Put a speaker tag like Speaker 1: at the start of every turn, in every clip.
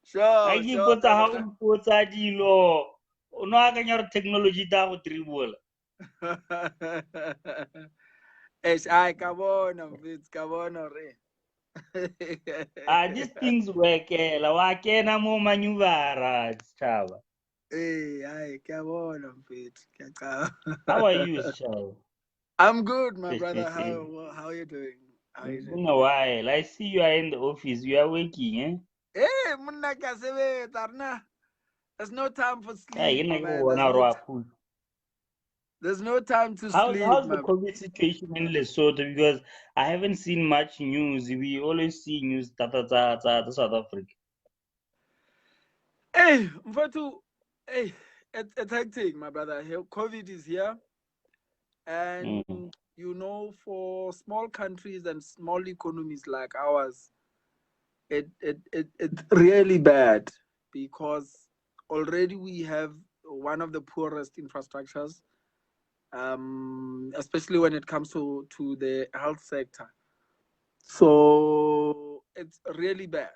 Speaker 1: Sure, sure.
Speaker 2: Technology
Speaker 1: Ay, kabona, mfethu, kabona re.
Speaker 2: these things work. La mo manuvara, chava.
Speaker 1: Hey, ay, kabona, mfethu,
Speaker 2: How are you, chava?
Speaker 1: I'm good, my brother. How are you doing? How are you
Speaker 2: It's
Speaker 1: doing?
Speaker 2: been a while. I see you are in the office. You are working, eh?
Speaker 1: Hey, munna kasebe tarna. There's no time for sleep, my man. There's no time to sleep.
Speaker 2: How's the COVID situation in Lesotho? Because I haven't seen much news. We always see news South Africa.
Speaker 1: Hey, mfethu, hey, it's hectic, my brother. COVID is here, and you know, for small countries and small economies like ours, it's really bad because already we have one of the poorest infrastructures, especially when it comes to the health sector. So it's really bad.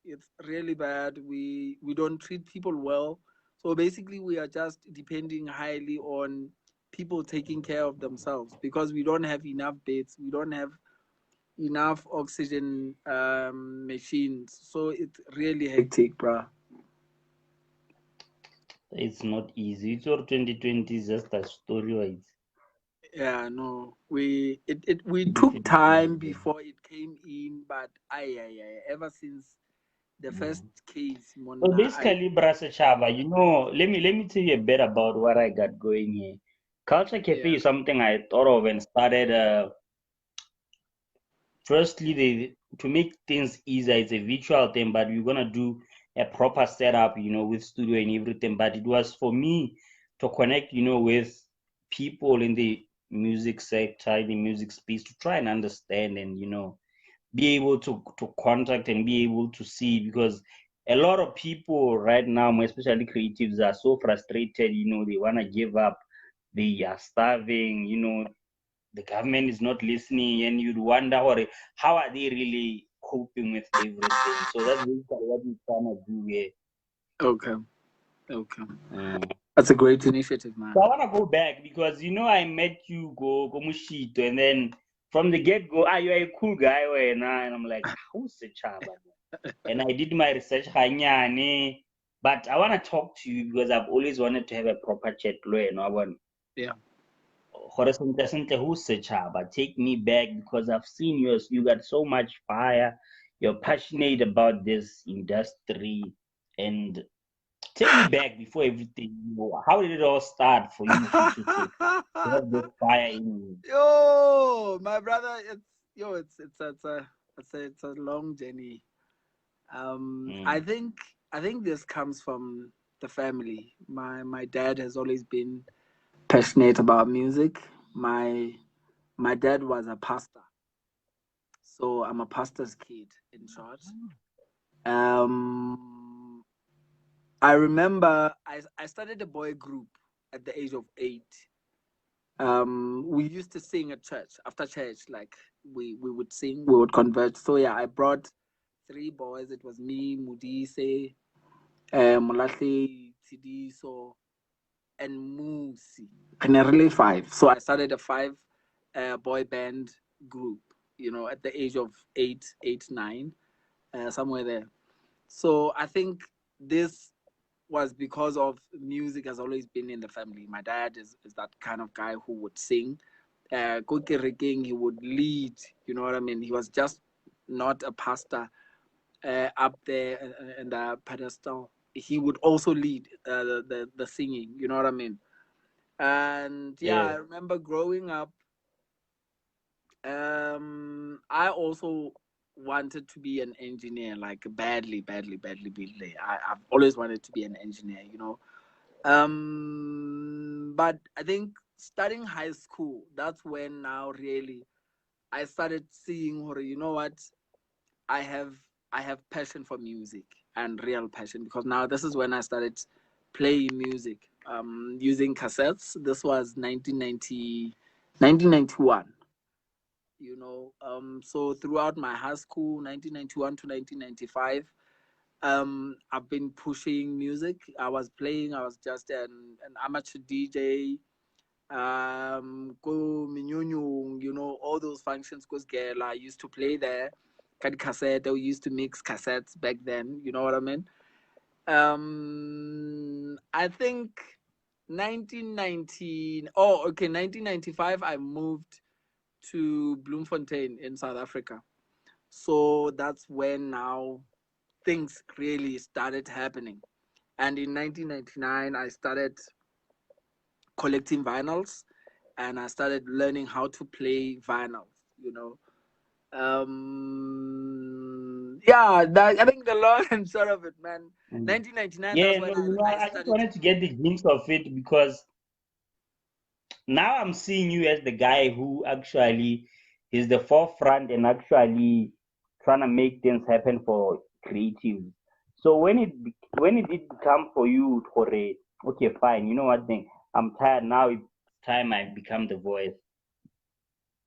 Speaker 1: It's really bad. We don't treat people well. So basically, we are just depending highly on people taking care of themselves because we don't have enough beds. We don't have enough oxygen machines. So it's really hectic, bro.
Speaker 2: It's not easy. It's all 2020 is just a story wise.
Speaker 1: Yeah, no. We took time before it came in, but ever since the first case,
Speaker 2: So basically, Brasa Chava, let me tell you a bit about what I got going here. Culture Cafe is something I thought of and started. Firstly, to make things easier, it's a virtual thing, but we're gonna do a proper setup, with studio and everything. But it was for me to connect, with people in the music sector, in the music space, to try and understand and be able to contact and be able to see, because a lot of people right now, especially creatives, are so frustrated. They wanna give up. They are starving. The government is not listening, and you'd wonder how are they really coping with everything. So that's basically what we're trying to do here.
Speaker 1: Okay. That's a great initiative, man.
Speaker 2: So I want to go back because I met you go Mushito, and then from the get go, you're a cool guy, and I'm like, who's the chaba? And I did my research, but I want to talk to you because I've always wanted to have a proper chat.
Speaker 1: Yeah.
Speaker 2: Who's but take me back because I've seen you got so much fire. You're passionate about this industry, and take me back before everything. How did it all start for you to have this fire in you?
Speaker 1: Yo, my brother, it's a long journey. I think this comes from the family. My dad has always been passionate about music. My dad was a pastor, so I'm a pastor's kid, in short. I remember I started a boy group at the age of 8. We used to sing at church. After church, like we would sing, we would convert. So yeah, I brought 3 boys. It was me, Mudise, Mulahle, Tidiso, and Musi. Primarily 5. So I started a 5 boy band group, at the age of 8, 9, somewhere there. So I think this was because of music has always been in the family. My dad is that kind of guy who would sing. He would lead, you know what I mean? He was just not a pastor up there in the pedestal. He would also lead the singing, you know what I mean? And I remember growing up, I also wanted to be an engineer, like badly. I've always wanted to be an engineer, but I think starting high school, that's when now really I started seeing, you know what, I have passion for music and real passion, because now this is when I started playing music, using cassettes. This was 1991. you know. So throughout my high school, 1991 to 1995, I've been pushing music. I was just an amateur DJ. Go Minyonyong, you know, all those functions, because girl, I used to play there. Cut cassette, we used to mix cassettes back then, you know what I mean? I think 1995, I moved to Bloemfontein in South Africa. So that's when now things really started happening. And in 1999, I started collecting vinyls and I started learning how to play vinyls, you know. Yeah, I think the long and short of it, man.
Speaker 2: Mm.
Speaker 1: 1999, that's
Speaker 2: Yeah,
Speaker 1: when
Speaker 2: no, you know,
Speaker 1: I
Speaker 2: I just
Speaker 1: started.
Speaker 2: wanted to get the glimpse of it because now I'm seeing you as the guy who actually is the forefront and actually trying to make things happen for creatives. So when it did come for you, Tore, okay, fine, you know what thing? I'm tired now. It's time I become the voice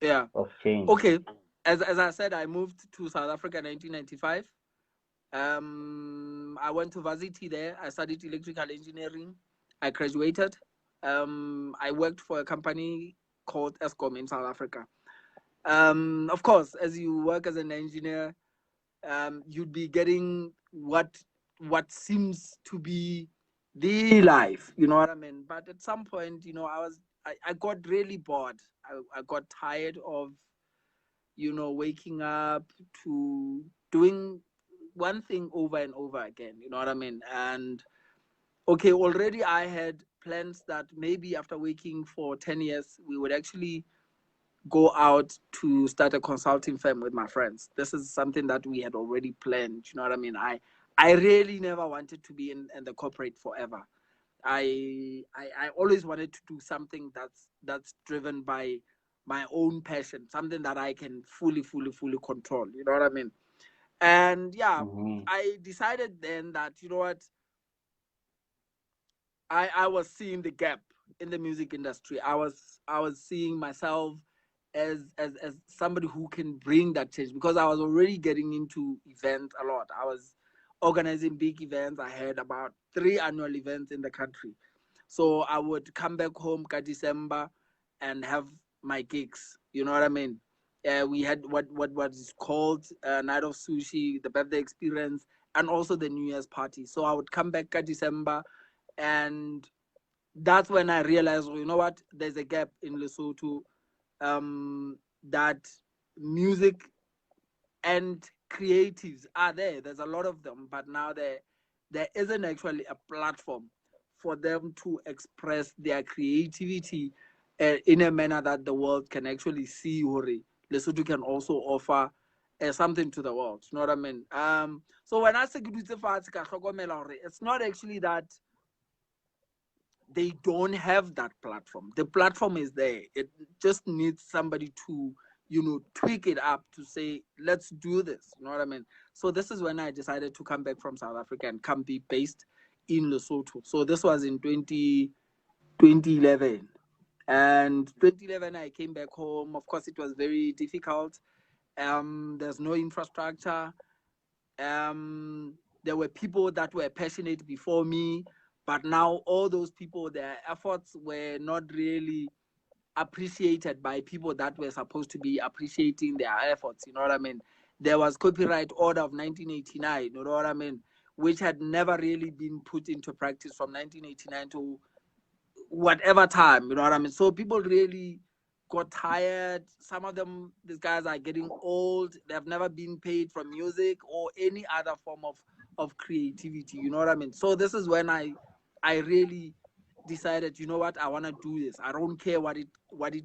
Speaker 1: Yeah.
Speaker 2: of change.
Speaker 1: Okay. As I said, I moved to South Africa in 1995. I went to varsity there. I studied electrical engineering. I graduated. I worked for a company called Eskom in South Africa. Of course, as you work as an engineer, you'd be getting what seems to be the life. You know what I mean? But at some point, you know, I got really bored. I got tired of, you know, waking up to doing one thing over and over again. You know what I mean? And okay, already I had plans that maybe after working for 10 years, we would actually go out to start a consulting firm with my friends. This is something that we had already planned. You know what I mean? I really never wanted to be in the corporate forever. I always wanted to do something that's driven by my own passion, something that I can fully control. You know what I mean? And yeah,
Speaker 2: Mm-hmm.
Speaker 1: I decided then that, you know what, I was seeing the gap in the music industry. I was seeing myself as somebody who can bring that change, because I was already getting into events a lot. I was organizing big events. I had about 3 annual events in the country. So I would come back home in December and have my gigs. You know what I mean? We had what is called Night of Sushi, the birthday experience, and also the New Year's party. So I would come back in December, and that's when I realized, well, you know what, there's a gap in Lesotho, that music and creatives are there. There's a lot of them, but now there isn't actually a platform for them to express their creativity in a manner that the world can actually see. Hore Lesotho can also offer something to the world. You know what I mean? So when I say ke dutse fatshe ka hlokomela hore it's not actually that they don't have that platform. The platform is there. It just needs somebody to, you know, tweak it up to say, let's do this. You know what I mean? So this is when I decided to come back from South Africa and come be based in Lesotho. So this was in 2011. And 2011, I came back home. Of course, it was very difficult. There's no infrastructure. There were people that were passionate before me, but now all those people, their efforts were not really appreciated by people that were supposed to be appreciating their efforts. You know what I mean? There was copyright order of 1989. You know what I mean? Which had never really been put into practice from 1989 to whatever time. You know what I mean? So people really got tired. Some of them, these guys are getting old. They've never been paid from music or any other form of creativity. You know what I mean? So this is when I really decided, you know what, I want to do this. I don't care what it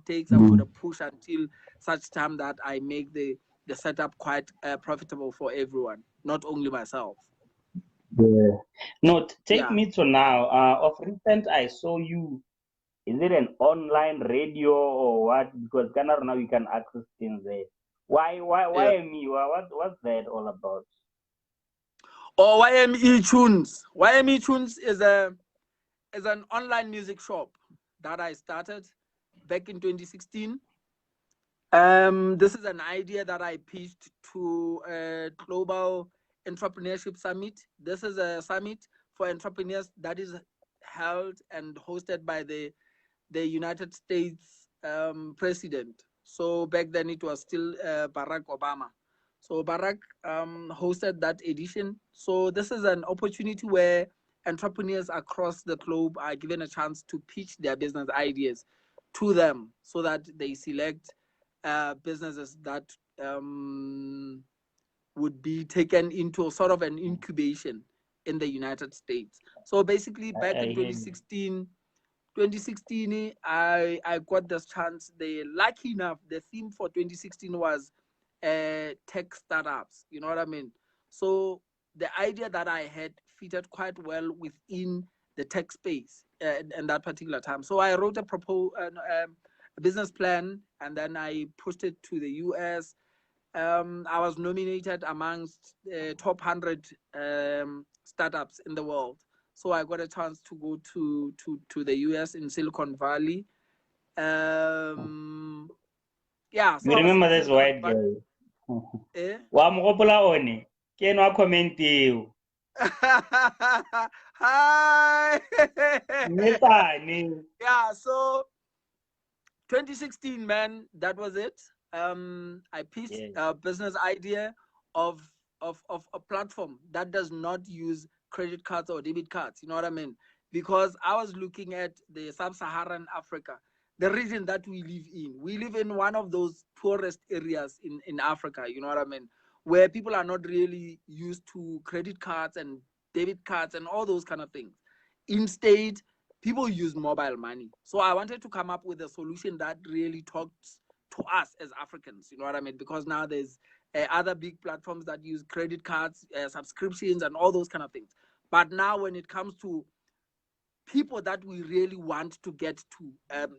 Speaker 1: takes. I'm going to push until such time that I make the setup quite profitable for everyone, not only myself.
Speaker 2: Yeah. No, take
Speaker 1: Yeah.
Speaker 2: me to now. Of recent, I saw you. Is it an online radio or what? Because Ghana now you can access things there.
Speaker 1: Yeah.
Speaker 2: Why me? What's that all about?
Speaker 1: Or YME Tunes. YME Tunes is an online music shop that I started back in 2016. This is an idea that I pitched to a global entrepreneurship summit. This is a summit for entrepreneurs that is held and hosted by the United States president. So back then it was still Barack Obama. So Barack hosted that edition. So this is an opportunity where entrepreneurs across the globe are given a chance to pitch their business ideas to them so that they select businesses that would be taken into sort of an incubation in the United States. So basically, back
Speaker 2: I
Speaker 1: in
Speaker 2: hear you.
Speaker 1: 2016, I got this chance. Lucky enough, the theme for 2016 was tech startups. You know what I mean? So the idea that I had fitted quite well within the tech space in that particular time. So I wrote a business plan, and then I pushed it to the US. I was nominated amongst top 100 startups in the world. So I got a chance to go to the US in Silicon Valley. Yeah, so
Speaker 2: You
Speaker 1: I was
Speaker 2: remember
Speaker 1: looking
Speaker 2: this
Speaker 1: good,
Speaker 2: white
Speaker 1: but
Speaker 2: guy?
Speaker 1: eh?
Speaker 2: Wa mo gopola one. Ke no comment eo.
Speaker 1: Hi.
Speaker 2: Metane.
Speaker 1: Yeah, so 2016, man, that was it. I pitched
Speaker 2: Yes.
Speaker 1: a business idea of of a platform that does not use credit cards or debit cards. You know what I mean? Because I was looking at the sub-Saharan Africa, the region that we live in. We live in one of those poorest areas in Africa. You know what I mean? Where people are not really used to credit cards and debit cards and all those kind of things. Instead, people use mobile money. So I wanted to come up with a solution that really talks to us as Africans. You know what I mean? Because now there's other big platforms that use credit cards, subscriptions, and all those kind of things. But now, when it comes to people that we really want to get to,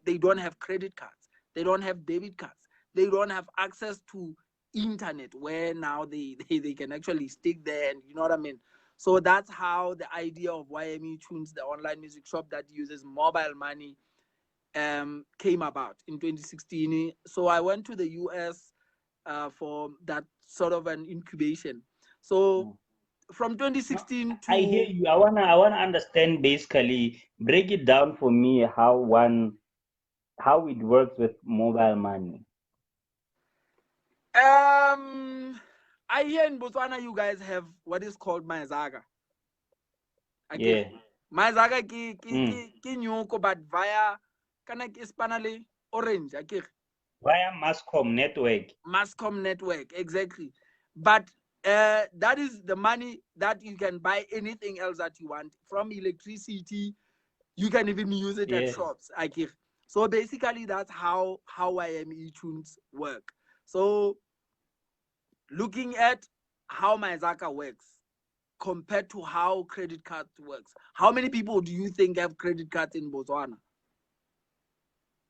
Speaker 1: they don't have credit cards, they don't have debit cards, they don't have access to internet where now they can actually stick there, and you know what I mean. So that's how the idea of YME Tunes, the online music shop that uses mobile money, came about in 2016. So I went to the US for that sort of an incubation. So from
Speaker 2: No,
Speaker 1: 2016
Speaker 2: I hear
Speaker 1: to
Speaker 2: you. I wanna understand basically. Break it down for me how it works with mobile money.
Speaker 1: I hear in Botswana you guys have what is called Maizaga. Okay.
Speaker 2: Yeah.
Speaker 1: Maizaga
Speaker 2: Mm.
Speaker 1: ki nyoko but via kana ke spanale orange. Okay.
Speaker 2: Via Mascom network.
Speaker 1: Mascom network, exactly. But that is the money that you can buy anything else that you want, from electricity. You can even use it at
Speaker 2: Yes.
Speaker 1: shops. Okay. So basically, that's how IME tunes work. So looking at how Maizaga works compared to how credit card works. How many people do you think have credit cards in Botswana?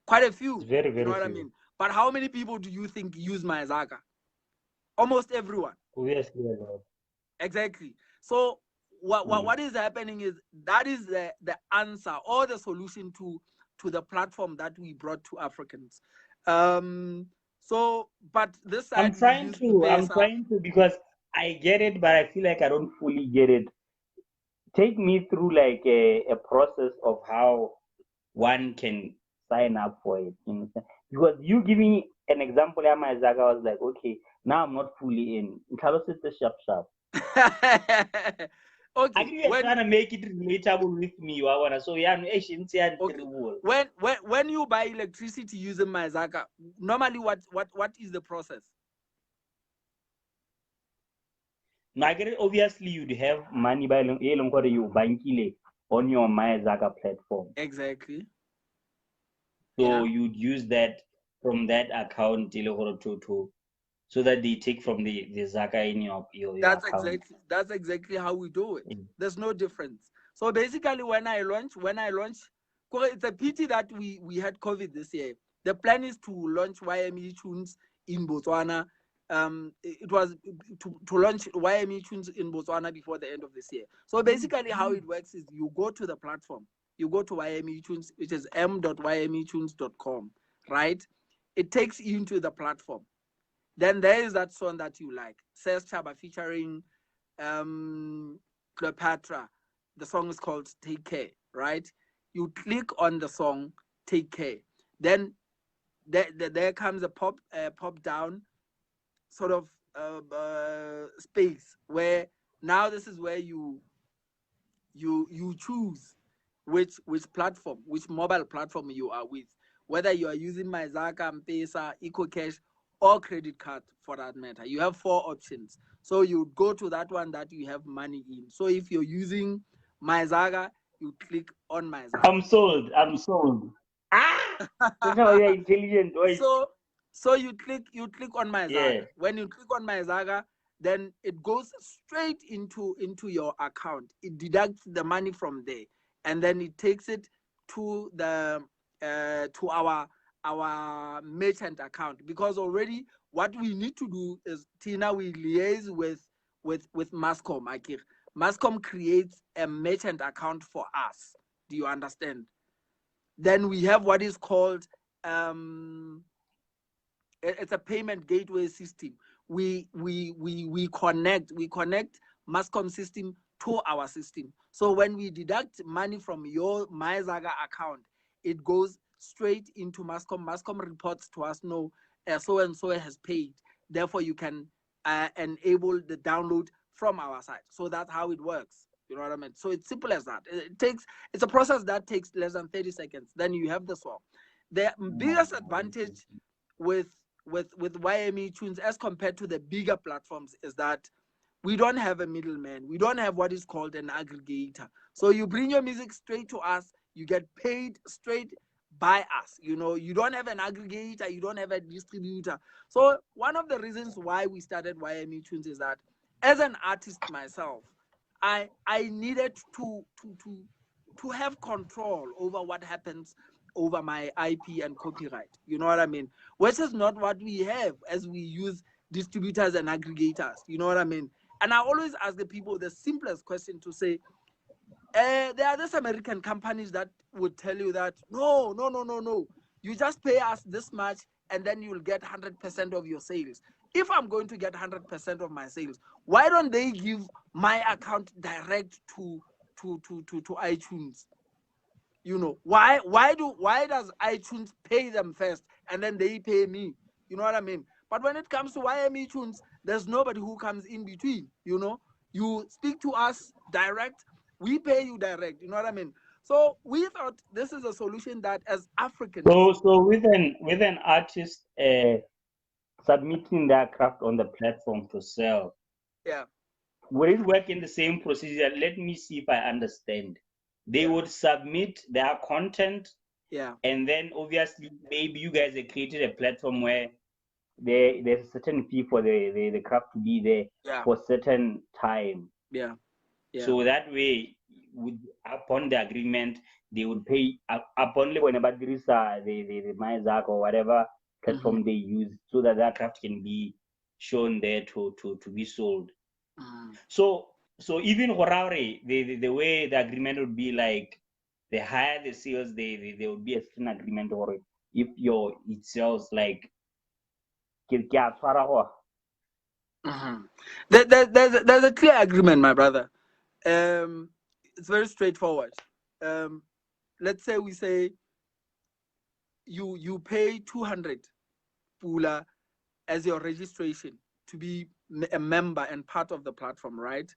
Speaker 1: Quite a
Speaker 2: It's
Speaker 1: few,
Speaker 2: very,
Speaker 1: you know
Speaker 2: very
Speaker 1: what I
Speaker 2: few.
Speaker 1: mean? But how many people do you think use Maizaga? Almost everyone.
Speaker 2: Obviously a lot.
Speaker 1: Exactly. So
Speaker 2: Mm.
Speaker 1: what is happening is that is the answer or the solution to the platform that we brought to Africans. So but this
Speaker 2: I'm
Speaker 1: side we
Speaker 2: trying
Speaker 1: use
Speaker 2: to. I'm
Speaker 1: M-Pesa.
Speaker 2: trying to because I get it, but I feel like I don't fully get it. Take me through like a process of how one can sign up for it. You know, because you give me an example, Zaga, I was like, okay, now I'm not fully in. Carlos is the sharp sharp. I
Speaker 1: Okay,
Speaker 2: think you're trying to make it relatable with me. You wanna so yeah, no,
Speaker 1: okay. When you buy electricity using Maizaga, normally what is the process?
Speaker 2: no, I get it. Obviously, you'd have money by you bankile on your Zaga platform.
Speaker 1: Exactly.
Speaker 2: So
Speaker 1: Yeah.
Speaker 2: you'd use that from that account so that they take from the Zaka in your account.
Speaker 1: That's exactly how we do it.
Speaker 2: Mm.
Speaker 1: There's no difference. So basically, when I launch, it's a pity that we had COVID this year. The plan is to launch YME Tunes in Botswana. It was to launch YME Tunes in Botswana before the end of this year. So basically, how it works is you go to the platform, you go to YME Tunes, which is m.ymetunes.com, right? it takes you into the platform. Then there is that song that you like, Says Chaba featuring Cleopatra. The song is called Take Care, right? You click on the song Take Care. Then there comes a pop down sort of space where now this is where you choose which platform, which mobile platform you are with, whether you are using MyZaka, M-Pesa, EcoCash, or credit card for that matter. You have 4 options. So you go to that one that you have money in. So if you're using MyZaga, you click on MyZaga.
Speaker 2: I'm sold. I'm sold. That's how you're intelligent, right?
Speaker 1: So you click on MyZaga.
Speaker 2: Yeah.
Speaker 1: When you click on MyZaga, then it goes straight into your account. It deducts the money from there, and then it takes it to the to our merchant account, because already what we need to do is, Tina, we liaise with Mascom. Mascom creates a merchant account for us. Do you understand? Then we have what is called it's a payment gateway system. We connect Mascom system to our system. So when we deduct money from your MyZaga account, it goes straight into Mascom. Mascom reports to us, no, so and so has paid. Therefore, you can enable the download from our side. So that's how it works. You know what I mean? So it's simple as that. It's a process that takes less than 30 seconds. Then you have the song. The biggest advantage with YME Tunes as compared to the bigger platforms is that we don't have a middleman. We don't have what is called an aggregator. So you bring your music straight to us, you get paid straight by us. You know, you don't have an aggregator, you don't have a distributor. So one of the reasons why we started YME Tunes is that as an artist myself, I needed to have control over what happens over my IP and copyright. You know what I mean? Which is not what we have as we use distributors and aggregators. You know what I mean? And I always ask the people the simplest question to say, there are these American companies that would tell you that, no. You just pay us this much and then you'll get 100% of your sales. If I'm going to get 100% of my sales, why don't they give my account direct to iTunes? You know, why does iTunes pay them first and then they pay me? You know what I mean? But when it comes to YME Tunes, there's nobody who comes in between. You know, you speak to us direct, we pay you direct. You know what I mean? So we thought this is a solution that, as Africans,
Speaker 2: So with an artist submitting their craft on the platform to sell,
Speaker 1: yeah,
Speaker 2: will it work in the same procedure? Let me see if I understand. They would submit their content,
Speaker 1: yeah,
Speaker 2: and then obviously maybe you guys have created a platform where there's a certain fee for the craft to be there
Speaker 1: yeah,
Speaker 2: for a certain time.
Speaker 1: yeah.
Speaker 2: So that way, upon the agreement, they would pay upon whenever there is the MyZac or whatever platform they use, so that that craft can be shown there to be sold. So even Horaure, the way the agreement would be like, the higher the sales, there would be a certain agreement, or if it sells like
Speaker 1: There's a clear agreement, my brother. It's very straightforward. Let's say we say you pay 200 pula as your registration to be a member and part of the platform, right?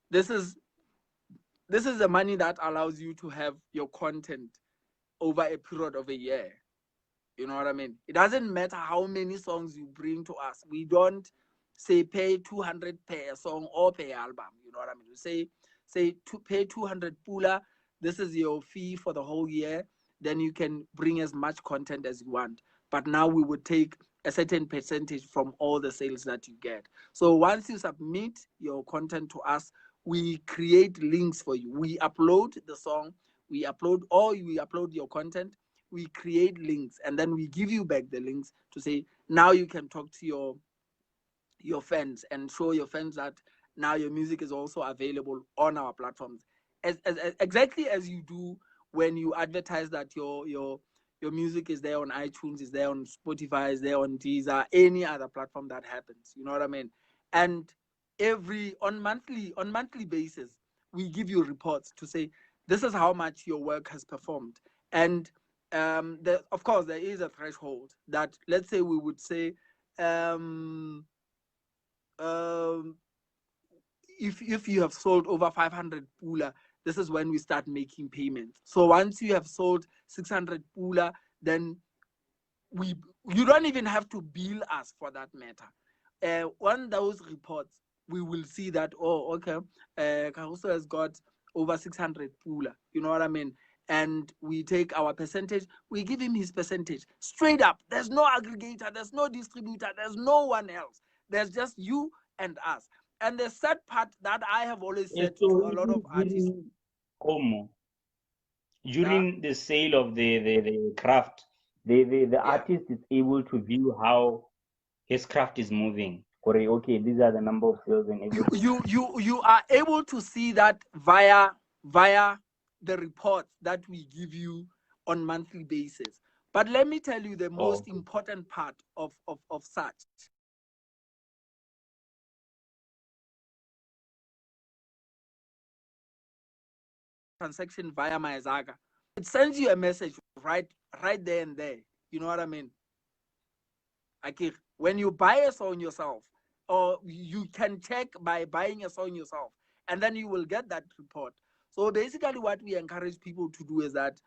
Speaker 1: This is the money that allows you to have your content over a period of a year. You know what I mean? It doesn't matter how many songs you bring to us. We don't say pay 200 per song or per album. You know what I mean? We say to pay 200 pula. This is your fee for the whole year. Then you can bring as much content as you want. But now we would take a certain percentage from all the sales that you get. So once you submit your content to us, we create links for you. We upload the song, we upload your content, we create links, and then we give you back the links to say, now you can talk to your fans and show your fans that now your music is also available on our platforms, as exactly as you do when you advertise that Your music is there on iTunes, is there on Spotify, is there on Deezer, any other platform that happens. You know what I mean? And on monthly basis, we give you reports to say this is how much your work has performed. And of course, there is a threshold that, let's say, we would say, um, um, if you have sold over 500 pula, this is when we start making payments. So once you have sold 600 pula, then you don't even have to bill us for that matter. On those reports, we will see that, oh, okay, Caruso has got over 600 pula. You know what I mean? And we take our percentage, we give him his percentage straight up. There's no aggregator, there's no distributor, there's no one else. There's just you and us. And the sad part that I have always said
Speaker 2: So
Speaker 1: to a lot of artists,
Speaker 2: during the sale of the craft, the artist is able to view how his craft is moving. Okay, these are the number of sales and everything.
Speaker 1: You are able to see that via the reports that we give you on monthly basis. But let me tell you the most important part of such. Transaction via my Zaga. It sends you a message right there and there. You know what I mean? Like when you buy a song yourself, or you can check by buying a song yourself, and then you will get that report. So basically what we encourage people to do is that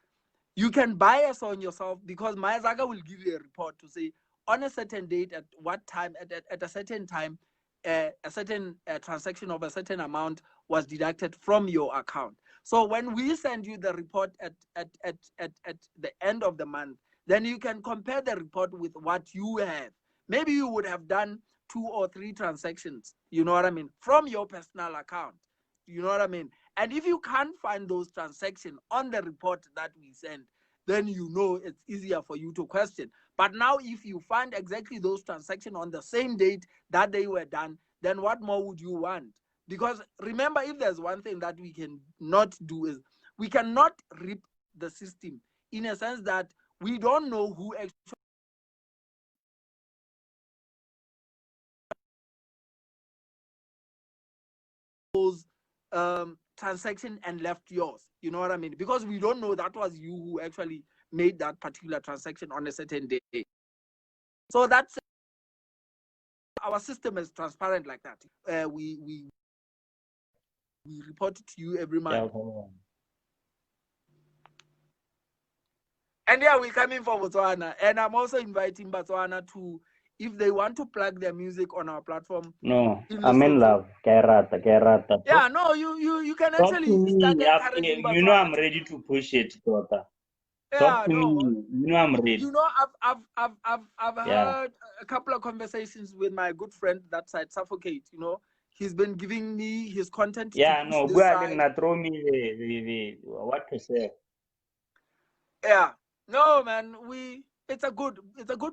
Speaker 1: you can buy a song yourself, because Mayazaga will give you a report to say on a certain date, at what time, at a certain time, a certain transaction of a certain amount was deducted from your account. So when we send you the report at the end of the month, then you can compare the report with what you have. Maybe you would have done 2 or 3 transactions, you know what I mean, from your personal account. You know what I mean? And if you can't find those transactions on the report that we send, then you know it's easier for you to question. But now, if you find exactly those transactions on the same date that they were done, then what more would you want? Because remember, if there's one thing that we can not do, is we cannot rip the system, in a sense that we don't know who actually those transaction and left yours. You know what I mean? Because we don't know that was you who actually made that particular transaction on a certain day. So that's our system is transparent like that. We report it to you every month. And yeah, we're coming for Botswana. And I'm also inviting Botswana to, if they want to plug their music on our platform.
Speaker 2: No, I'm in love. Kairata.
Speaker 1: Yeah, no, you can actually start encouraging Botswana.
Speaker 2: You know, I'm ready to push it, daughter. Talk to me. You know, I'm ready.
Speaker 1: You know, I've heard a couple of conversations with my good friend that side, Suffocate. You know, he's been giving me his content.
Speaker 2: Yeah, no, go ahead and throw me the what to say.
Speaker 1: Yeah, no, man, it's a good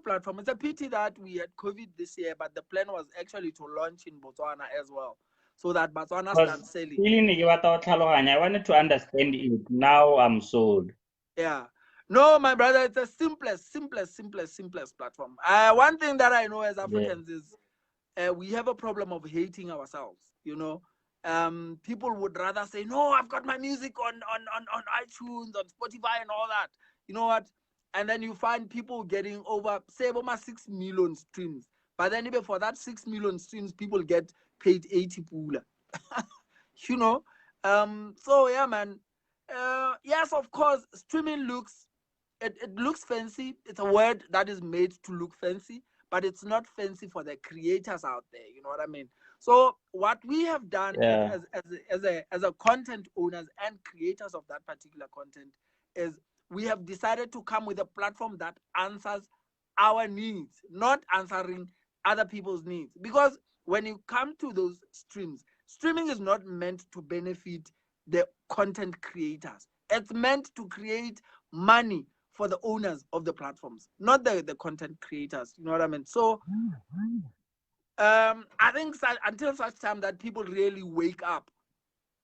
Speaker 1: platform. It's a pity that we had COVID this year, but the plan was actually to launch in Botswana as well, so that Botswana starts selling.
Speaker 2: I wanted to understand it. Now I'm sold.
Speaker 1: Yeah. No, my brother, it's the simplest platform. One thing that I know as Africans is we have a problem of hating ourselves. You know, people would rather say, "No, I've got my music on iTunes, on Spotify, and all that." You know what? And then you find people getting over, say, over 6 million streams. But then even for that 6 million streams, people get paid 80 pula. You know, so yeah, man. Yes, of course, streaming looks it looks fancy. It's a word that is made to look fancy, but it's not fancy for the creators out there. You know what I mean? So what we have done as a content owners and creators of that particular content is we have decided to come with a platform that answers our needs, not answering other people's needs. Because when you come to those streams, streaming is not meant to benefit the content creators. It's meant to create money for the owners of the platforms, not the content creators. You know what I mean? So I think until such time that people really wake up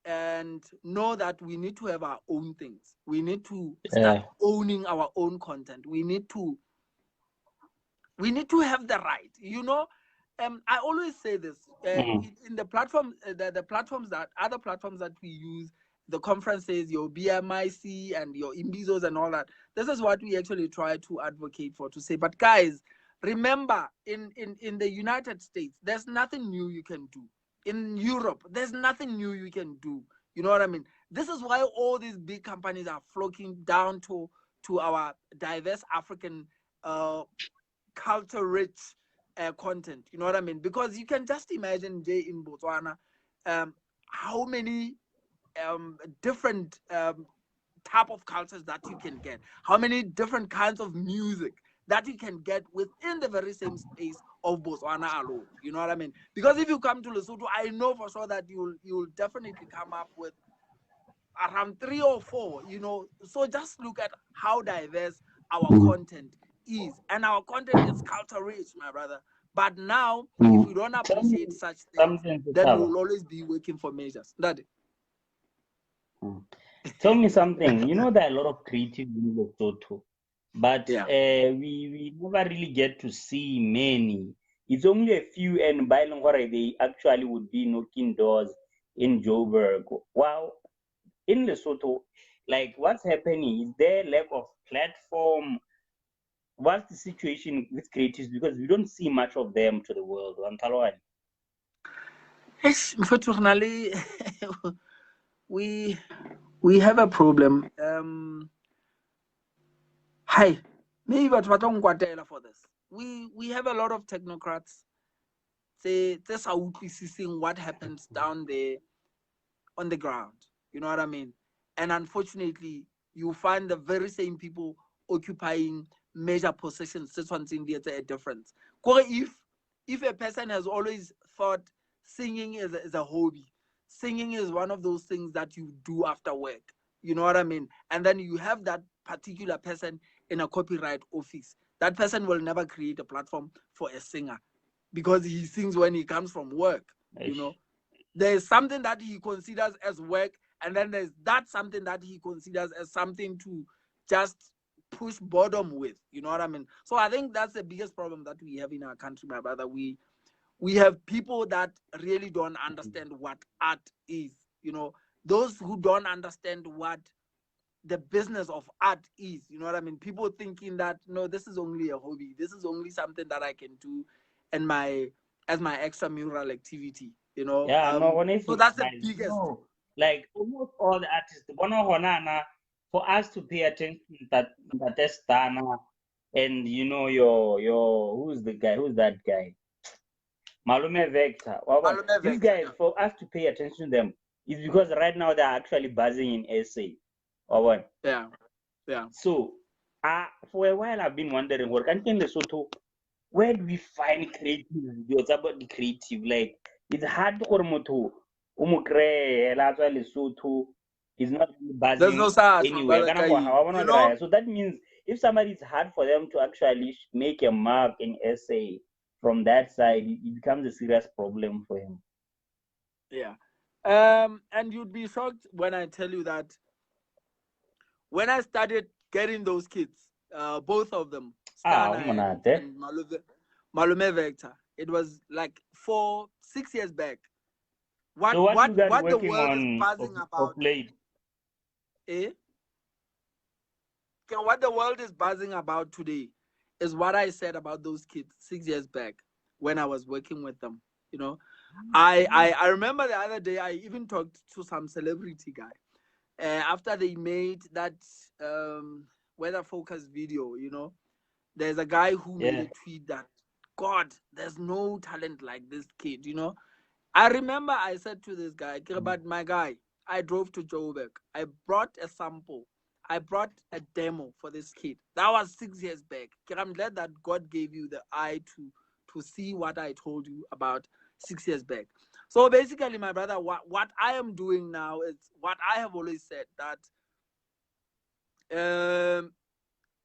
Speaker 1: and know that we need to have our own things. We need to start
Speaker 2: Yeah.
Speaker 1: owning our own content. We need to have the right, I always say this,
Speaker 2: Mm.
Speaker 1: in the platform, the platforms, that other platforms that we use, the conferences, your BMIC and your Imbizos and all that. This is what we actually try to advocate for, to say, but guys, remember, in the United States, there's nothing new you can do. In Europe, there's nothing new you can do. You know what I mean? This is why all these big companies are flocking down to our diverse African, culture rich, content. You know what I mean? Because you can just imagine, Jay, in Botswana, how many, different, type of cultures that you can get, how many different kinds of music that you can get within the very same space of Botswana alone. You know what I mean? Because if you come to Lesotho, I know for sure that you'll definitely come up with around 3 or 4. So just look at how diverse our
Speaker 2: Mm.
Speaker 1: content is, and our content is culture rich, my brother. But now, if
Speaker 2: Mm.
Speaker 1: we don't
Speaker 2: Tell me
Speaker 1: appreciate such things,
Speaker 2: something,
Speaker 1: then we
Speaker 2: Saba.
Speaker 1: will always be working for measures. That
Speaker 2: Mm. Tell me something. You know, there are a lot of creative in Lesotho, but
Speaker 1: yeah.
Speaker 2: we never really get to see many. It's only a few, and by Longore, they actually would be knocking doors in Joburg. Wow, in Lesotho, like what's happening? Is there lack of platform? What's the situation with creatives? Because we don't see much of them to the world.
Speaker 1: Yes, unfortunately, we we have a problem. Hi, maybe but for this. We have a lot of technocrats. They sa utlwisising what happens down there on the ground. You know what I mean? And unfortunately, you find the very same people occupying major positions. This one's in there's a difference. If a person has always thought singing is a hobby, singing is one of those things that you do after work. You know what I mean? And then you have that particular person in a copyright office. That person will never create a platform for a singer because he sings when he comes from work. You know, there's something that he considers as work, and then there's that something that he considers as something to just push boredom with. You know what I mean? So I think that's the biggest problem that we have in our country, my brother. We have people that really don't understand what art is. Those who don't understand what the business of art is. You know what I mean? People thinking that no, this is only a hobby. This is only something that I can do, and my as my extramural activity.
Speaker 2: Yeah, no,
Speaker 1: So
Speaker 2: honestly,
Speaker 1: that's the
Speaker 2: guys,
Speaker 1: biggest.
Speaker 2: no, like almost all the artists, for us to pay attention that Testana and your who's the guy? Who's that guy? Malume Vector.
Speaker 1: Malume
Speaker 2: These
Speaker 1: Vector,
Speaker 2: guys, for us to pay attention to them, is because right now they're actually buzzing in SA. What?
Speaker 1: yeah, yeah.
Speaker 2: So, for a while I've been wondering, what can Lesotho, where do we find creative videos about the creative? Like, it's hard for moto. Lesotho is not really
Speaker 1: There's no
Speaker 2: buzzing
Speaker 1: such, my
Speaker 2: anywhere.
Speaker 1: brother.
Speaker 2: So that means if somebody is hard for them to actually make a mark in essay from that side, it becomes a serious problem for him.
Speaker 1: Yeah. And you'd be shocked when I tell you that when I started getting those kids, both of them, Stana
Speaker 2: Umonate.
Speaker 1: and Malume Vector, it was like 6 years back. What
Speaker 2: So what
Speaker 1: what
Speaker 2: you guys
Speaker 1: what the
Speaker 2: working
Speaker 1: world is
Speaker 2: on
Speaker 1: buzzing
Speaker 2: of
Speaker 1: about,
Speaker 2: late?
Speaker 1: eh? Okay, what the world is buzzing about today is what I said about those kids 6 years back when I was working with them. You know, I remember the other day I even talked to some celebrity guy after they made that weather focus video. There's a guy who made
Speaker 2: Yeah.
Speaker 1: a tweet that, God, there's no talent like this kid. I remember I said to this guy, but my guy, I drove to Joburg. I brought a sample. I brought a demo for this kid. That was 6 years back. I'm glad that God gave you the eye to see what I told you about 6 years back. So basically, my brother, what I am doing now is what I have always said, that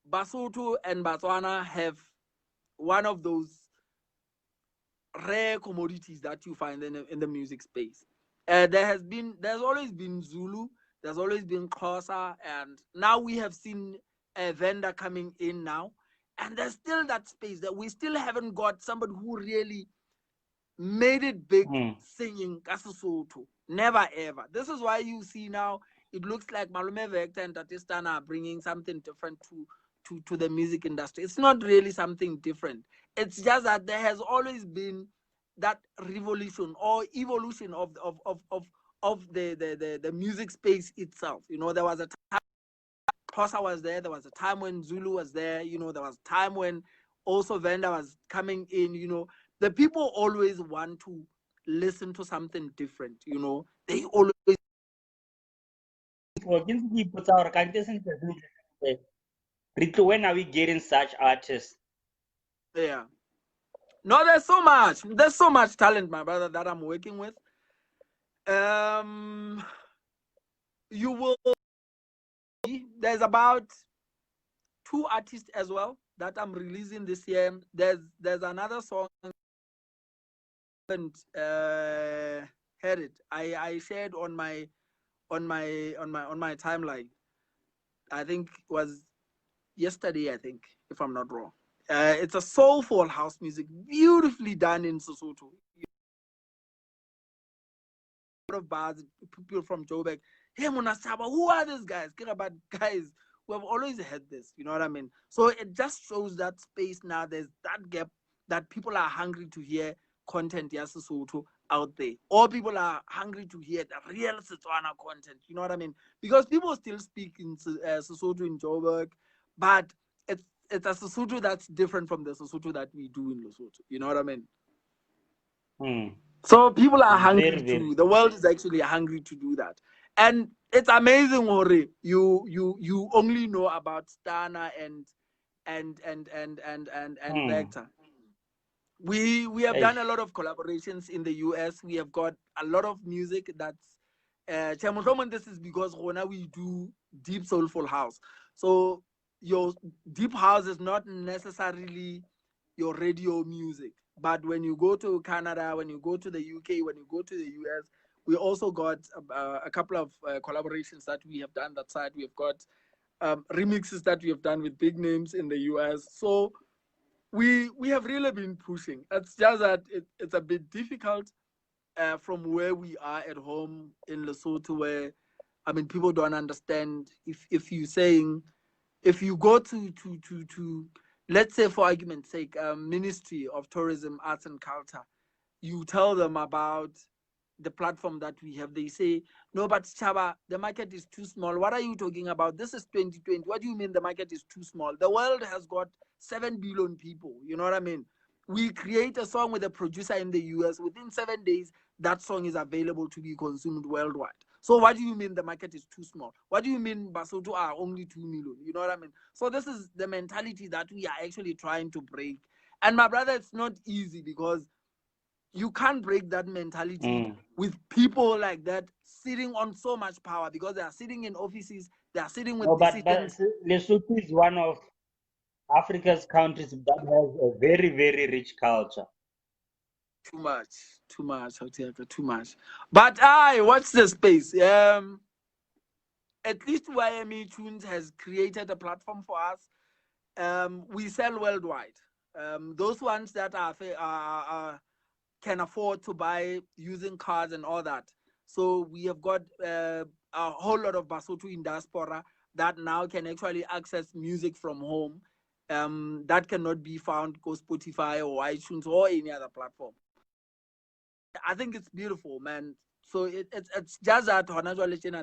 Speaker 1: Basotho and Botswana have one of those rare commodities that you find in the music space. There's always been Zulu, there's always been Xhosa, and now we have seen a vendor coming in now, and there's still that space that we still haven't got somebody who really made it big singing Kasesotho. Never ever. This is why you see now it looks like Malume Vector and Tatistana are bringing something different to the music industry. It's not really something different. It's just that there has always been that revolution or evolution of the music space itself. You know, there was a time Xhosa was there was a time when Zulu was there, you know, there was a time when also Venda was coming in, you know. The people always want to listen to something different, you know. They always
Speaker 2: When are we getting such artists?
Speaker 1: yeah. No, there's so much. There's so much talent, my brother, that I'm working with. You will there's about 2 artists as well that I'm releasing this year. There's another song and heard it. I shared on my timeline. I think it was yesterday, I think, if I'm not wrong. It's a soulful house music, beautifully done in Sesotho. A lot of bars, people from Joburg. Hey, Munasaba, who are these guys? About guys who have always had this. You know what I mean? So it just shows that space now. There's that gap that people are hungry to hear content, yes, Sesotho out there. Or people are hungry to hear the real Setswana content. You know what I mean? Because people still speak in Sesotho in Joburg, but it's a Sesotho that's different from the Sesotho that we do in Lesotho. You know what I mean? So people are hungry to. The world is actually hungry to do that, and it's amazing, Hori. You only know about Stana and Vector. We have done a lot of collaborations in the US. We have got a lot of music that's this is because we do deep soulful house. So your deep house is not necessarily your radio music. But when you go to Canada, when you go to the UK, when you go to the US, we also got a couple of collaborations that we have done that side. We have got remixes that we have done with big names in the US. So we have really been pushing. It's just that it's a bit difficult from where we are at home in Lesotho, where I mean people don't understand if you're saying if you go to let's say for argument's sake, Ministry of Tourism, Arts and Culture, you tell them about the platform that we have. They say, no, but Chaba, the market is too small. What are you talking about? This is 2020. What do you mean the market is too small? The world has got 7 billion people. You know what I mean? We create a song with a producer in the US. Within 7 days, that song is available to be consumed worldwide. So what do you mean the market is too small? What do you mean Basotho are only 2 million? You know what I mean? So this is the mentality that we are actually trying to break. And my brother, it's not easy because you can't break that mentality with people like that sitting on so much power because they are sitting in offices, they are sitting with
Speaker 2: But Lesotho is one of Africa's countries that has a very, very rich culture.
Speaker 1: Too much, too much. But watch the space. At least YME Tunes has created a platform for us. We sell worldwide. Those ones that can afford to buy using cards and all that. So we have got a whole lot of Basotho in diaspora that now can actually access music from home that cannot be found go Spotify or iTunes or any other platform. I think it's beautiful, man. So it's just that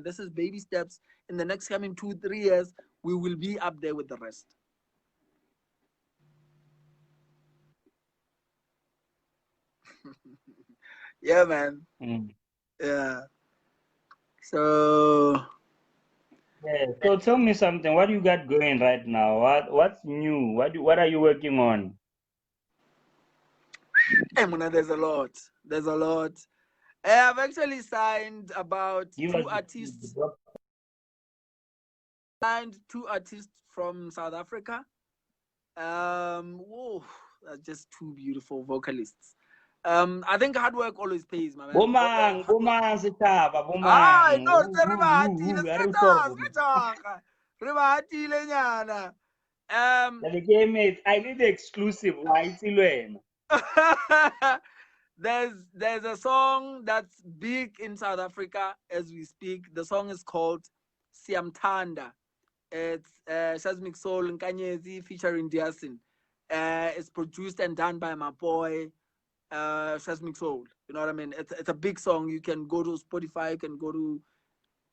Speaker 1: this is baby steps. In the next coming 2-3 years, we will be up there with the rest. Yeah, man. Yeah. So
Speaker 2: So tell me something. What you got going right now? What's new? What are you working on?
Speaker 1: hey, Muna, there's a lot. There's a lot. I've actually signed about
Speaker 2: Give us
Speaker 1: two artists. Signed 2 artists from South Africa. Whoa, that's just 2 beautiful vocalists. I think hard work always pays, my man.
Speaker 2: Bomang,
Speaker 1: Hard work.
Speaker 2: bomang setjhaba,
Speaker 1: Ah,
Speaker 2: bomang.
Speaker 1: no,
Speaker 2: A re utlwa
Speaker 1: nyana.
Speaker 2: the game is, I need the exclusive. Why it's wena?
Speaker 1: There's a song that's big in South Africa as we speak. The song is called Siamtanda. It's Shazmik Soul and Kanyezi featuring Diasin. It's produced and done by my boy Shazmik Soul. You know what I mean? It's a big song. You can go to Spotify, you can go to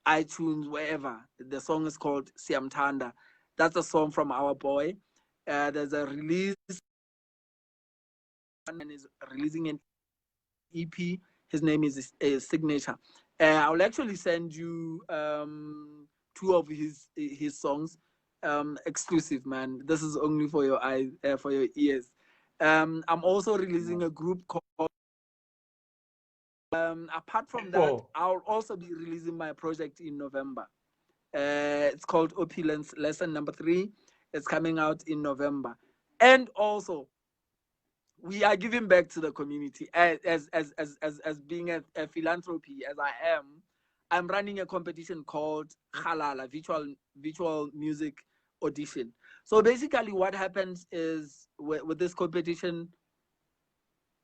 Speaker 1: iTunes, wherever. The song is called Siamtanda. That's a song from our boy. There's a release and is releasing an EP. His name is Signature. I'll actually send you two of his songs, exclusive, man. This is only for your eyes, for your ears. I'm also releasing a group called. Apart from that, I'll also be releasing my project in November. It's called Opulence Lesson Number 3. It's coming out in November, and also we are giving back to the community as being a philanthropy as I am. I'm running a competition called Halala virtual music audition. So basically, what happens is with this competition,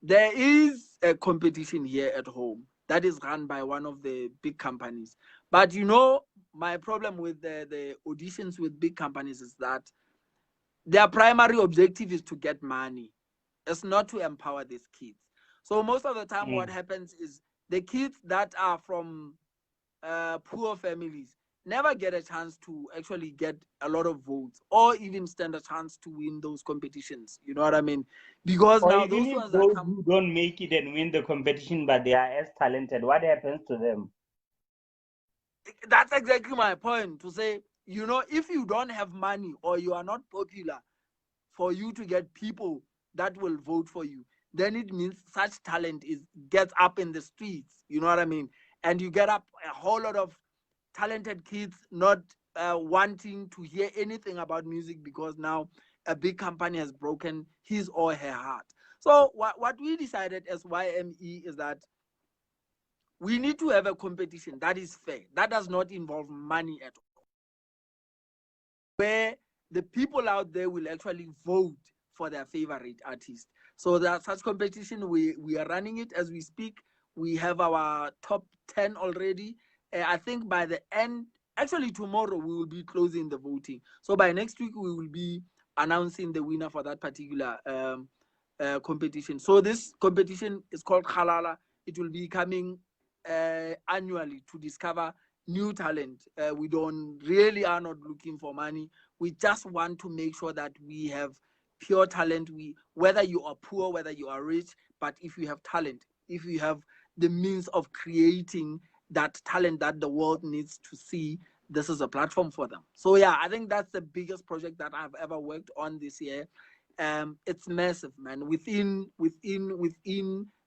Speaker 1: there is a competition here at home that is run by one of the big companies. But you know, my problem with the auditions with big companies is that their primary objective is to get money. It's not to empower these kids. So most of the time, what happens is the kids that are from poor families never get a chance to actually get a lot of votes or even stand a chance to win those competitions. You know what I mean? Because
Speaker 2: Or
Speaker 1: now
Speaker 2: even
Speaker 1: those
Speaker 2: if
Speaker 1: ones that
Speaker 2: those
Speaker 1: come.
Speaker 2: who don't make it and win the competition, but they are as talented, what happens to them?
Speaker 1: That's exactly my point, to say, you know, if you don't have money or you are not popular for you to get people that will vote for you, then it means such talent gets up in the streets. You know what I mean? And you get up a whole lot of talented kids not wanting to hear anything about music because now a big company has broken his or her heart. So what we decided as YME is that we need to have a competition that is fair, that does not involve money at all, where the people out there will actually vote for their favorite artist. So that such competition, we are running it as we speak. We have our top 10 already. I think by the end, actually tomorrow, we will be closing the voting. So by next week, we will be announcing the winner for that particular competition. So this competition is called Halala. It will be coming annually to discover new talent. We don't really are not looking for money. We just want to make sure that we have pure talent. Whether you are poor, whether you are rich, but if you have talent, if you have the means of creating that talent that the world needs to see, this is a platform for them. So yeah, I think that's the biggest project that I've ever worked on this year. It's massive, man. Within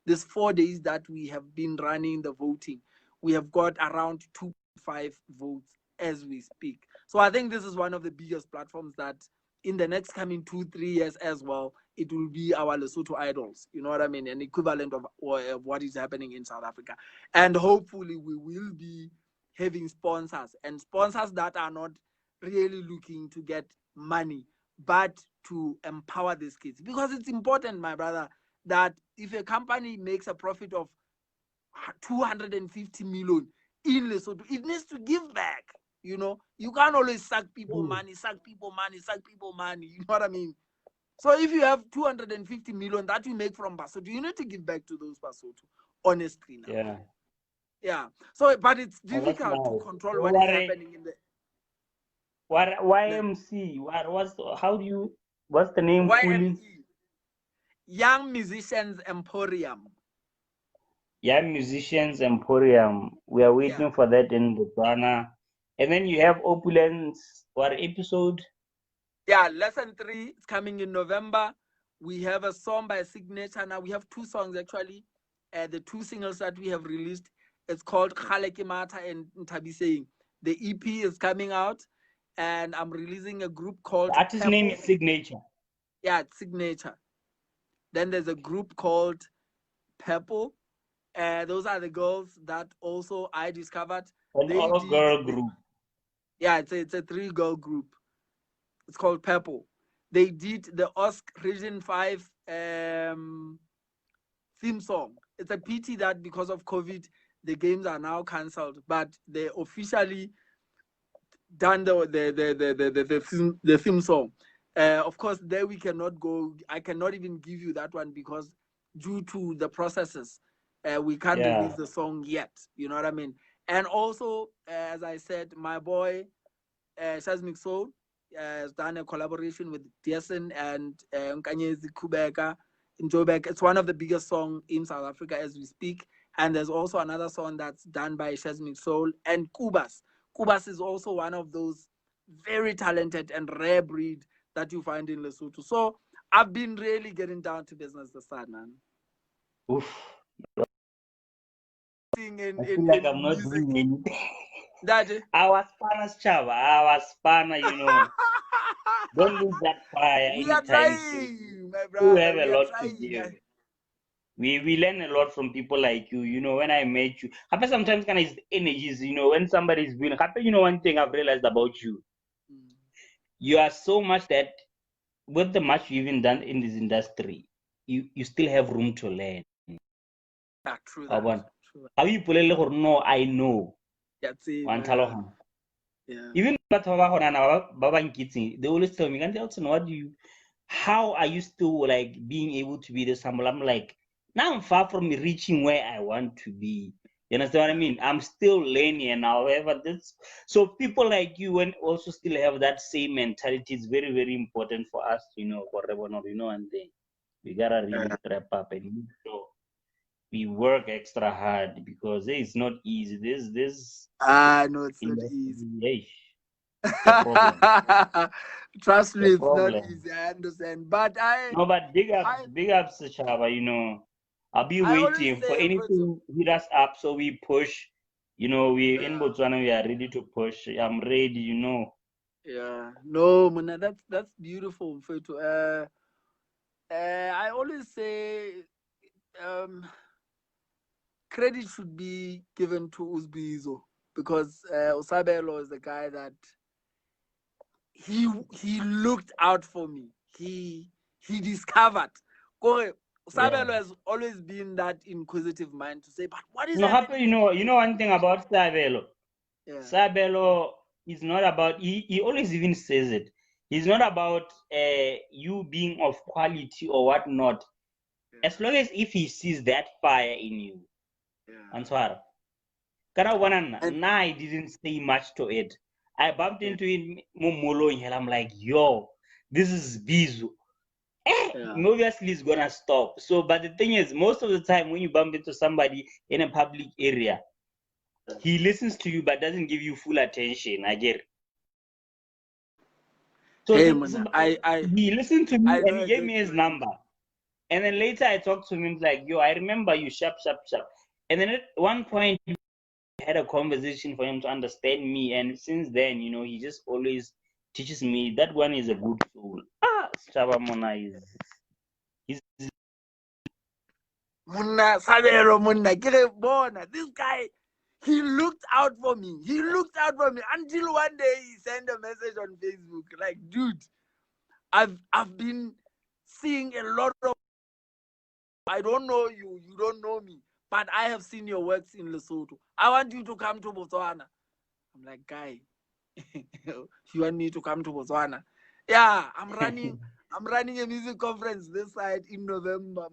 Speaker 1: these 4 days that we have been running the voting, we have got around 2.5 votes as we speak. So I think this is one of the biggest platforms that in the next coming 2-3 years as well, it will be our Lesotho idols. You know what I mean? An equivalent of what is happening in South Africa. And hopefully we will be having sponsors, and sponsors that are not really looking to get money, but to empower these kids. Because it's important, my brother, that if a company makes a profit of 250 million in Lesotho, it needs to give back. You know, you can't always suck people money, suck people money, suck people money. You know what I mean? So if you have 250 million that you make from Basotho, you need to give back to those Basotho, honestly now.
Speaker 2: Yeah.
Speaker 1: Yeah. So, but it's
Speaker 2: Oh, that's
Speaker 1: difficult to
Speaker 2: nice.
Speaker 1: control
Speaker 2: So
Speaker 1: what is happening in the
Speaker 2: YMC? What's the name fully?
Speaker 1: YME, Young Musicians Emporium.
Speaker 2: Young Musicians Emporium. We are
Speaker 1: Yeah.
Speaker 2: waiting for that in Botswana. And then you have Opulence. What episode?
Speaker 1: Yeah, lesson 3 is coming in November. We have a song by Signature. Now we have 2 songs actually. The 2 singles that we have released. It's called Khaleki Mata and Ntabiseng. The EP is coming out, and I'm releasing a group
Speaker 2: The
Speaker 1: called
Speaker 2: artist name
Speaker 1: Purple.
Speaker 2: is Signature.
Speaker 1: Yeah, it's Signature. Then there's a group called Purple. Those are the girls that also I discovered.
Speaker 2: An
Speaker 1: They
Speaker 2: all
Speaker 1: did,
Speaker 2: girl group.
Speaker 1: yeah, it's a 3-girl group. It's called Purple. They did the OSC Region 5 theme song. It's a pity that because of COVID, the games are now cancelled, but they officially done the theme song. Of course, there we cannot go. I cannot even give you that one because due to the processes, we can't
Speaker 2: Yeah.
Speaker 1: release the song yet. You know what I mean? And also, as I said, my boy Shazmik Soul has done a collaboration with Dearson and Nkanyezi Kubeka in Joburg. It's one of the biggest songs in South Africa as we speak. And there's also another song that's done by Shazmik Soul and Kubas. Kubas is also one of those very talented and rare breed that you find in Lesotho. So I've been really getting down to business this side, man.
Speaker 2: Oof.
Speaker 1: In
Speaker 2: I feel like I'm not
Speaker 1: music.
Speaker 2: doing anything.
Speaker 1: Daddy.
Speaker 2: I was Spanish, Chava. I was Spanish, you know. Don't lose that fire
Speaker 1: We are
Speaker 2: anytime soon.
Speaker 1: trying, my
Speaker 2: You
Speaker 1: brother.
Speaker 2: have a
Speaker 1: We are
Speaker 2: lot to
Speaker 1: trying.
Speaker 2: give. We learn a lot from people like you. You know, when I met you, happen sometimes kind of energies. You know, when somebody's doing. Happen, you know, one thing I've realized about you. You are so much that with the much you've even done in this industry, you still have room to learn.
Speaker 1: Yeah, true that. True that.
Speaker 2: How you pull no, I know.
Speaker 1: That's it,
Speaker 2: One
Speaker 1: man. Yeah.
Speaker 2: Even they always tell me, and also what do you how are you still like being able to be this humble? I'm like, now I'm far from reaching where I want to be. You understand what I mean? I'm still learning, and however, this so people like you and also still have that same mentality. It's very, very important for us to and then we gotta really step up and so we work extra hard because it's not easy. This
Speaker 1: No, it's not easy.
Speaker 2: industry, it's a problem.
Speaker 1: Trust me,
Speaker 2: The
Speaker 1: it's not
Speaker 2: problem.
Speaker 1: easy. I understand, but
Speaker 2: No, but big ups, Shaba. You know, I'll be
Speaker 1: I always
Speaker 2: waiting for
Speaker 1: say,
Speaker 2: anything hit us up so we push. You know, we in
Speaker 1: yeah,
Speaker 2: Botswana, we are ready to push. I'm ready. You know.
Speaker 1: yeah, no, Muna, that's beautiful, Mfethu. I always say, credit should be given to Uzbizo because Usabelo is the guy that he looked out for me. He discovered. Kore,
Speaker 2: Yeah.
Speaker 1: Usabelo has always been that inquisitive mind to say, but what is
Speaker 2: No, happy.
Speaker 1: happening?
Speaker 2: You know one thing about Seabelo.
Speaker 1: Yeah.
Speaker 2: Seabelo is not about. He always even says it. He's not about you being of quality or whatnot.
Speaker 1: Yeah.
Speaker 2: As long as if he sees that fire in you,
Speaker 1: Yeah.
Speaker 2: Answar. Kana one
Speaker 1: And
Speaker 2: nah, I didn't say much to it. I bumped
Speaker 1: yeah.
Speaker 2: into it Mumolo and I'm like, yo, this is Bizu.
Speaker 1: Yeah.
Speaker 2: Obviously it's gonna stop. So but the thing is, most of the time when you bump into somebody in a public area, he listens to you but doesn't give you full attention. I get it. So
Speaker 1: Hey,
Speaker 2: this
Speaker 1: Muna, I
Speaker 2: he listened to me
Speaker 1: I
Speaker 2: and
Speaker 1: know
Speaker 2: he gave me
Speaker 1: exactly
Speaker 2: his
Speaker 1: what you
Speaker 2: number. And then later I talked to him, he's like, yo, I remember you sharp, sharp, sharp. And then at one point had a conversation for him to understand me, and since then, you know, he just always teaches me that one is a good soul. Chaba Mona is he's
Speaker 1: Muna Sabero Muna Bona. This guy, he looked out for me. He looked out for me until one day he sent a message on Facebook like, dude, I've been seeing a lot of. I don't know you. You don't know me, but I have seen your works in Lesotho. I want you to come to Botswana. I'm like, guy, you want me to come to Botswana? Yeah, I'm running a music conference this side in November.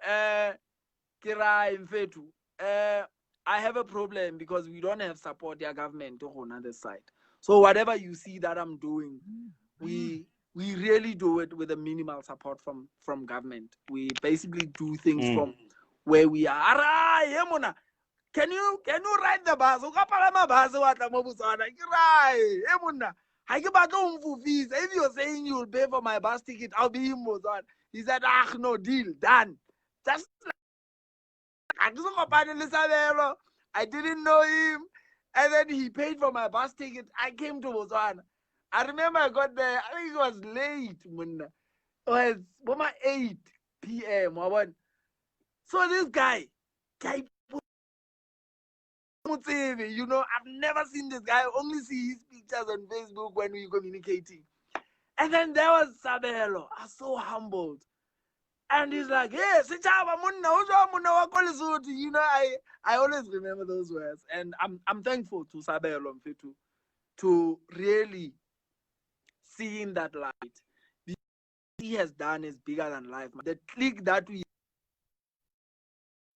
Speaker 1: Kira Mfethu. I have a problem because we don't have support their government on other side. So whatever you see that I'm doing, we really do it with a minimal support from government. We basically do things from where we are. Ara, can you ride the bus? If you're saying you'll pay for my bus ticket, I'll be in Mozambique. He said, no deal, done. Just I didn't know him. And then he paid for my bus ticket. I came to Botswana. I remember I got there. I think it was late. It was 8 p.m. So this guy, you know, I've never seen this guy. I only see his pictures on Facebook when we're communicating. And then there was Seabelo. I was so humbled. And he's like, hey, you know, I always remember those words. And I'm thankful to Seabelo to really seeing that light. The he has done is bigger than life. The clique that we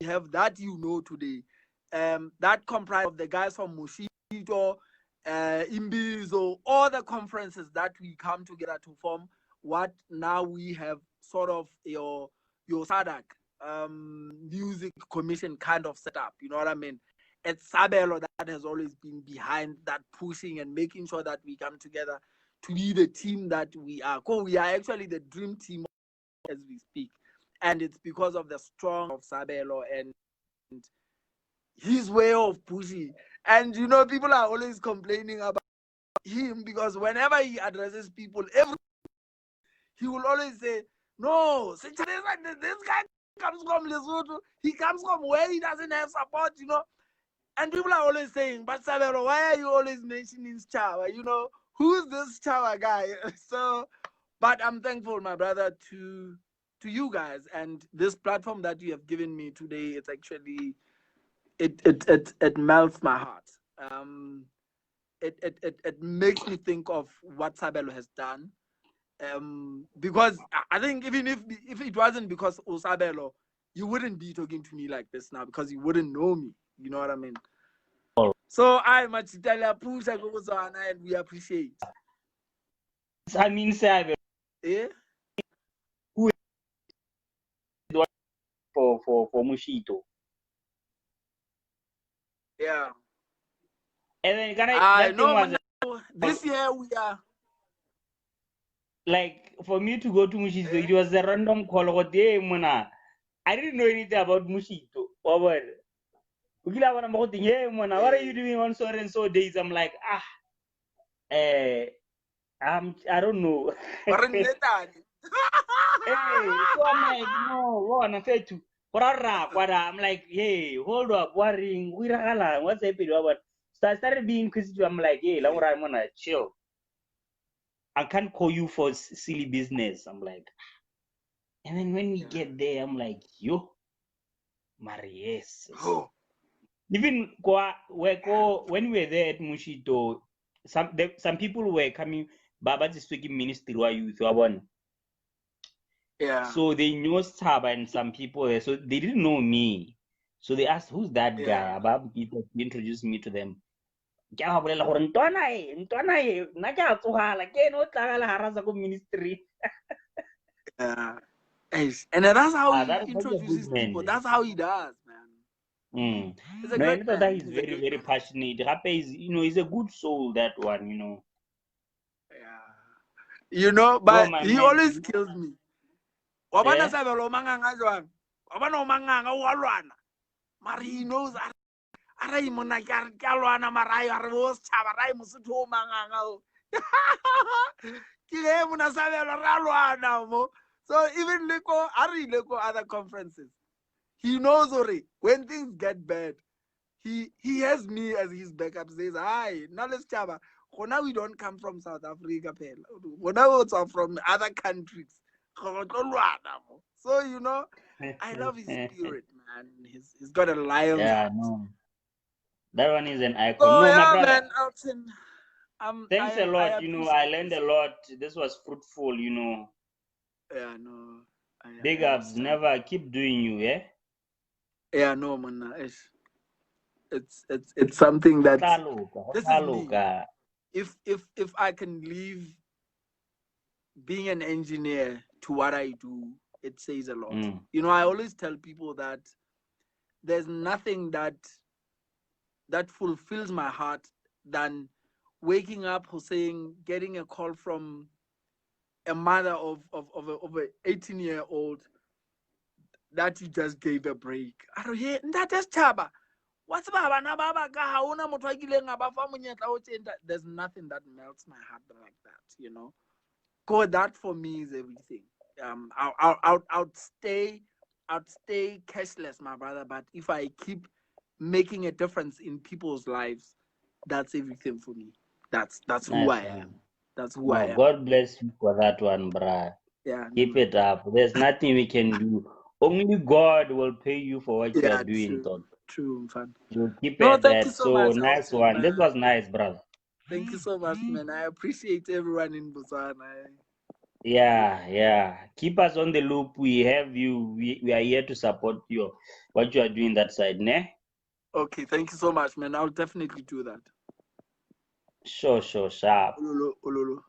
Speaker 1: have that you know today, that comprise of the guys from Mushito, Imbizo, all the conferences that we come together to form what now we have sort of your SADC music commission kind of setup. You know what I mean? It's Seabelo that has always been behind that pushing and making sure that we come together to be the team that we are. We are actually the dream team as we speak. And it's because of the strong of Seabelo and his way of pushing. And you know, people are always complaining about him because whenever he addresses people, he will always say, no, this guy comes from Lesotho. He comes from where he doesn't have support, you know. And people are always saying, but Seabelo, why are you always mentioning Chawa? You know, who's this Chawa guy? So, but I'm thankful, my brother, to you guys and this platform that you have given me today. It's actually it melts my heart. It makes me think of what Seabelo has done. Because I think even if it wasn't because of Seabelo, you wouldn't be talking to me like this now because you wouldn't know me. You know what I mean? So I much tell you, and we appreciate.
Speaker 2: I mean, Seabelo.
Speaker 1: Eh?
Speaker 2: Who is for Mushito?
Speaker 1: Yeah.
Speaker 2: And then
Speaker 1: I
Speaker 2: that thing was
Speaker 1: this year we are
Speaker 2: like for me to go to Mushito, it was a random call. I didn't know anything about Mushito. What are you doing on so and so days? I'm like, I don't know. Hey, so I'm like, no, I'm like, hey, hold up, worrying, what's happening? So I started being inquisitive. I'm like, hey, I'm gonna chill. I can't call you for silly business. I'm like, and then when we get there, I'm like, yo, Marius. Even when we were there at Mushito, some people were coming, Baba is speaking ministry wa youth.
Speaker 1: Yeah.
Speaker 2: So they knew Saba and some people there, so they didn't know me. So they asked, who's that guy? About people introduced me to them. Ministry.
Speaker 1: Yeah. And that's how he
Speaker 2: That's a
Speaker 1: introduces
Speaker 2: good man.
Speaker 1: people. That's how he does, man. He's a great man.
Speaker 2: He's very, very passionate. He's a good soul, that one,
Speaker 1: Yeah. You know, but he always kills me. Wabana Seabelo manganga jwang. Wabana manganga wa lwana. Mara he knows ara imona ka lwana mara ya re bo tshaba ra Mosotho o manganga o. Ke ge mona Seabelo ra lwana mo. So even leko other conferences, he knows already when things get bad, he has me as his backup. Says, "Hi, now let's chaba. Now we don't come from South Africa, now we are from other countries." So you know, I love his spirit, man. He's got a lion's heart.
Speaker 2: No. That one is an icon.
Speaker 1: So,
Speaker 2: my brother.
Speaker 1: Man, Alton,
Speaker 2: thanks a lot. I learned a lot. This was fruitful.
Speaker 1: Yeah, no.
Speaker 2: Big ups. Never keep doing you. Yeah.
Speaker 1: Yeah, no, man. It's something that this is me. If I can leave being an engineer to what I do, it says a lot. I always tell people that there's nothing that fulfills my heart than waking up or getting a call from a mother of an 18-year-old that you just gave a break. I don't hear that is chaba. What's baba na baba ka hauna motho a kileng a ba fa monyetla o tshenta. There's nothing that melts my heart like that, God, that for me is everything. I'll stay I'd stay cashless, my brother. But if I keep making a difference in people's lives, that's everything for me. That's who I
Speaker 2: Nice one.
Speaker 1: am. That's who I
Speaker 2: No,
Speaker 1: am.
Speaker 2: God bless you for that one, bruh.
Speaker 1: Yeah,
Speaker 2: Keep it up. There's nothing we can do. Only God will pay you for what you are
Speaker 1: yeah,
Speaker 2: doing,
Speaker 1: true,
Speaker 2: Todd.
Speaker 1: true, fun.
Speaker 2: You keep
Speaker 1: No,
Speaker 2: at
Speaker 1: thank you
Speaker 2: that.
Speaker 1: so
Speaker 2: So
Speaker 1: much,
Speaker 2: nice
Speaker 1: Alton.
Speaker 2: one. This was nice, brother.
Speaker 1: Thank you so much, man. I appreciate everyone in Botswana.
Speaker 2: Yeah, yeah. Keep us on the loop. We have you. We are here to support you. What you are doing that side, ne?
Speaker 1: Okay, thank you so much, man. I'll definitely do that.
Speaker 2: Sure, sharp.
Speaker 1: Ololo, ololo.